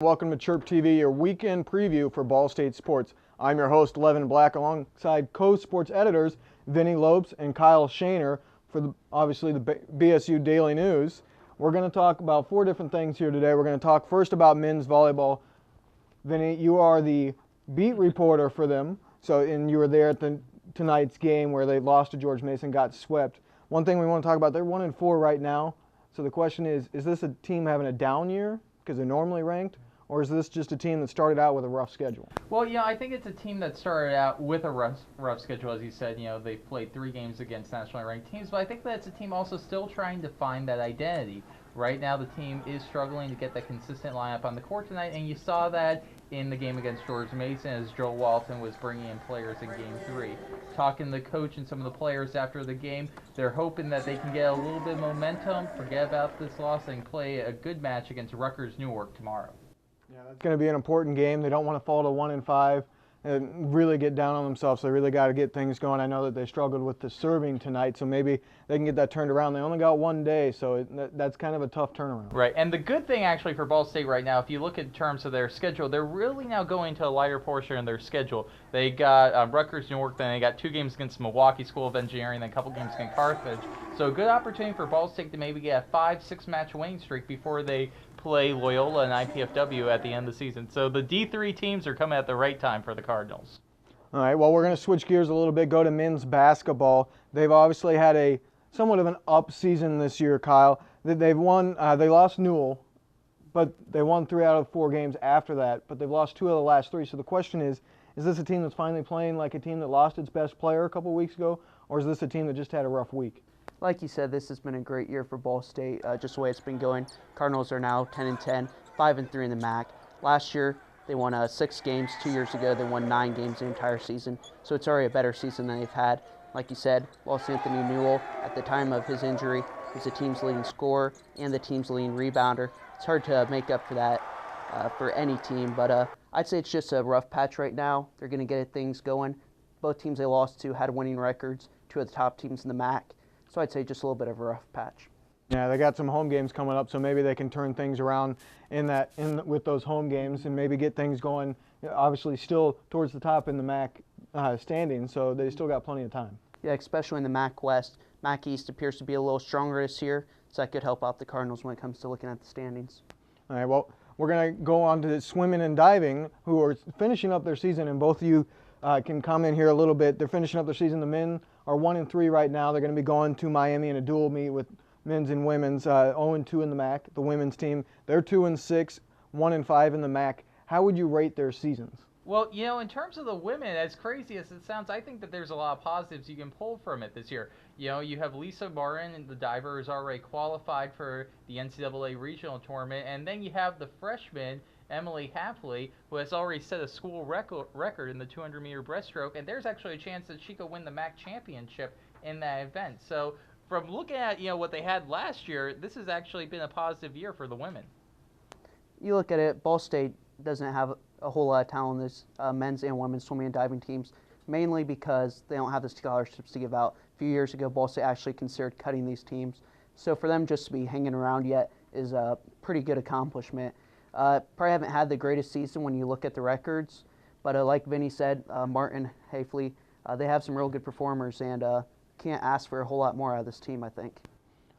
Welcome to Chirp TV, your weekend preview for Ball State sports. I'm your host, Levin Black, alongside co-sports editors Vinny Lopes and Kyle Shaner for obviously the BSU Daily News. We're going to talk about four different things here today. We're going to talk first about men's volleyball. Vinny, you are the beat reporter for them, and you were there at tonight's game where they lost to George Mason, got swept. One thing we want to talk about, they're 1-4 right now. So the question is this a team having a down year because they're normally ranked? Or is this just a team that started out with a rough schedule? Well, I think it's a team that started out with a rough schedule, as you said. They've played 3 games against nationally ranked teams, but I think that's a team also still trying to find that identity. Right now, the team is struggling to get that consistent lineup on the court tonight, and you saw that in the game against George Mason as Joel Walton was bringing in players in Game 3. Talking to the coach and some of the players after the game, they're hoping that they can get a little bit of momentum, forget about this loss, and play a good match against Rutgers Newark tomorrow. Yeah, that's going to be an important game. They don't want to fall to 1-5 and really get down on themselves. They really got to get things going. I know that they struggled with the serving tonight, so maybe they can get that turned around. They only got 1 day, so that's kind of a tough turnaround. Right, and the good thing actually for Ball State right now, if you look in terms of their schedule, they're really now going to a lighter portion of their schedule. They got Rutgers Newark, then they got 2 games against Milwaukee School of Engineering, then a couple games against Carthage. So a good opportunity for Ball State to maybe get a 5-6 match winning streak before they play Loyola and IPFW at the end of the season. So the D3 teams are coming at the right time for the Cardinals. All right, well, we're going to switch gears a little bit, go to men's basketball. They've obviously had a somewhat of an up season this year, Kyle. They've won, they lost Newell, but they won 3 out of 4 games after that, but they've lost 2 of the last 3. So the question is this a team that's finally playing like a team that lost its best player a couple weeks ago, or is this a team that just had a rough week? Like you said, this has been a great year for Ball State, just the way it's been going. Cardinals are now 10-10, 5-3 in the MAC. Last year, they won 6 games. 2 years ago, they won 9 games the entire season. So it's already a better season than they've had. Like you said, lost Anthony Newell at the time of his injury. He's the team's leading scorer and the team's leading rebounder. It's hard to make up for that for any team, but I'd say it's just a rough patch right now. They're going to get things going. Both teams they lost to had winning records, 2 of the top teams in the MAC. So I'd say just a little bit of a rough patch. Yeah, they got some home games coming up, so maybe they can turn things around with those home games and maybe get things going. Obviously, still towards the top in the MAC standings, so they still got plenty of time. Yeah, especially in the MAC West. MAC East appears to be a little stronger this year, so that could help out the Cardinals when it comes to looking at the standings. All right, well, we're going to go on to swimming and diving, who are finishing up their season, and both of you can comment here a little bit. They're finishing up their season. The men are 1-3 right now. They're going to be going to Miami in a dual meet with men's and women's, 0-2 in the MAC. The women's team, they're 2-6, 1-5 in the MAC. How would you rate their seasons? Well, in terms of the women, as crazy as it sounds, I think that there's a lot of positives you can pull from it this year. You have Lisa Martin, the diver, who's already qualified for the NCAA regional tournament, and then you have the freshman, Emily Hapley, who has already set a school record in the 200-meter breaststroke, and there's actually a chance that she could win the MAC championship in that event. So from looking at what they had last year, this has actually been a positive year for the women. You look at it, Ball State doesn't have a whole lot of talent in this men's and women's swimming and diving teams, mainly because they don't have the scholarships to give out. A few years ago, Ball State actually considered cutting these teams. So for them just to be hanging around yet is a pretty good accomplishment. Probably haven't had the greatest season when you look at the records, but like Vinny said, Martin, Hafley, they have some real good performers and can't ask for a whole lot more out of this team, I think.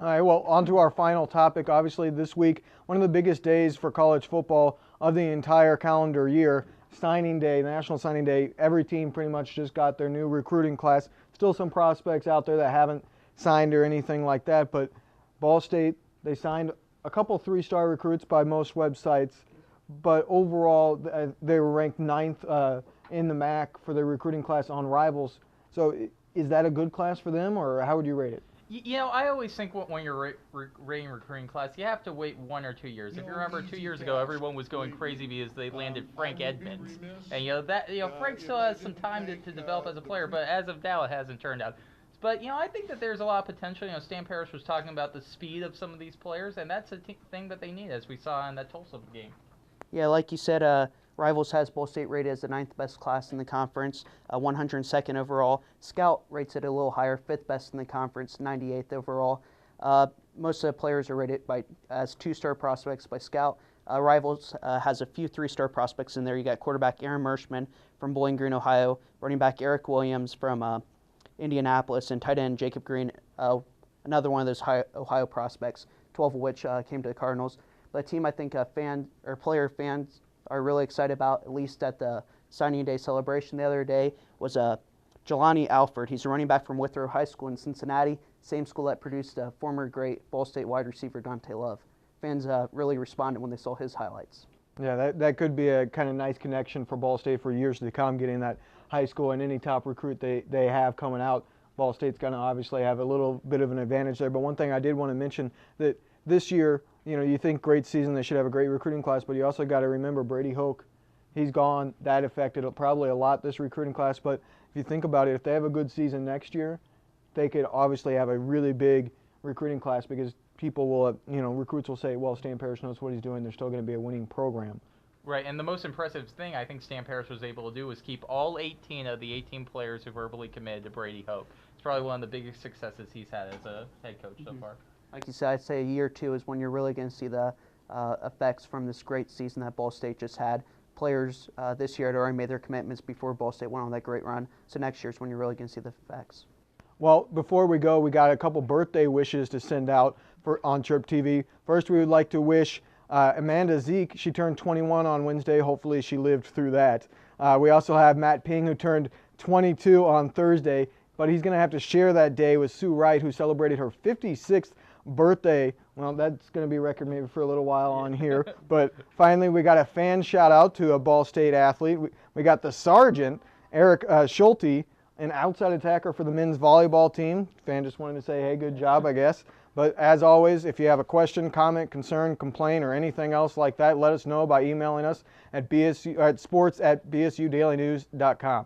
All right, well, on to our final topic. Obviously, this week, one of the biggest days for college football of the entire calendar year, signing day, National Signing Day. Every team pretty much just got their new recruiting class. Still some prospects out there that haven't signed or anything like that, but Ball State, they signed a couple 3-star recruits by most websites, but overall, they were ranked 9th in the MAC for their recruiting class on Rivals. So is that a good class for them, or how would you rate it? I always think when you're rating recruiting class, you have to wait 1 or 2 years. If you remember, 2 years ago, everyone was going crazy because they landed Frank Edmonds, and Frank still has some time to develop as a player, but as of now, it hasn't turned out. But I think that there's a lot of potential. Stan Parrish was talking about the speed of some of these players, and that's a thing that they need, as we saw in that Tulsa game. Yeah, like you said, Rivals has Ball State rated as the 9th best class in the conference, 102nd overall. Scout rates it a little higher, 5th best in the conference, 98th overall. Most of the players are rated as 2-star prospects by Scout. Rivals has a few three-star prospects in there. You got quarterback Aaron Mershman from Bowling Green, Ohio, running back Eric Williams from Indianapolis, and tight end Jacob Green, another one of those Ohio prospects, 12 of which came to the Cardinals. But a team I think player fans are really excited about, at least at the signing day celebration the other day, was Jelani Alford. He's a running back from Withrow High School in Cincinnati, same school that produced former great Ball State wide receiver Dante Love. Fans really responded when they saw his highlights. Yeah, that could be a kind of nice connection for Ball State for years to come, getting that high school and any top recruit they have coming out. Ball State's going to obviously have a little bit of an advantage there. But one thing I did want to mention, that this year, you think great season, they should have a great recruiting class, but you also got to remember Brady Hoke. He's gone. That affected probably a lot this recruiting class. But if you think about it, if they have a good season next year, they could obviously have a really big recruiting class, because people will, recruits will say, well, Stan Parrish knows what he's doing. There's still going to be a winning program. Right, and the most impressive thing I think Stan Parrish was able to do was keep all 18 of the 18 players who verbally committed to Brady Hoke. It's probably one of the biggest successes he's had as a head coach so far. Like you said, I'd say a year or two is when you're really going to see the effects from this great season that Ball State just had. Players this year had already made their commitments before Ball State went on that great run. So next year is when you're really going to see the effects. Well, before we go, we got a couple birthday wishes to send out on Chirp TV. First, we would like to wish Amanda Zeke. She turned 21 on Wednesday. Hopefully she lived through that. We also have Matt Ping, who turned 22 on Thursday, but he's going to have to share that day with Sue Wright, who celebrated her 56th birthday. Well, that's going to be a record maybe for a little while on here. But finally, we got a fan shout out to a Ball State athlete. We got the sergeant, Eric Schulte, an outside attacker for the men's volleyball team. Fan just wanted to say, hey, good job, I guess. But as always, if you have a question, comment, concern, complaint, or anything else like that, let us know by emailing us at sports@bsudailynews.com.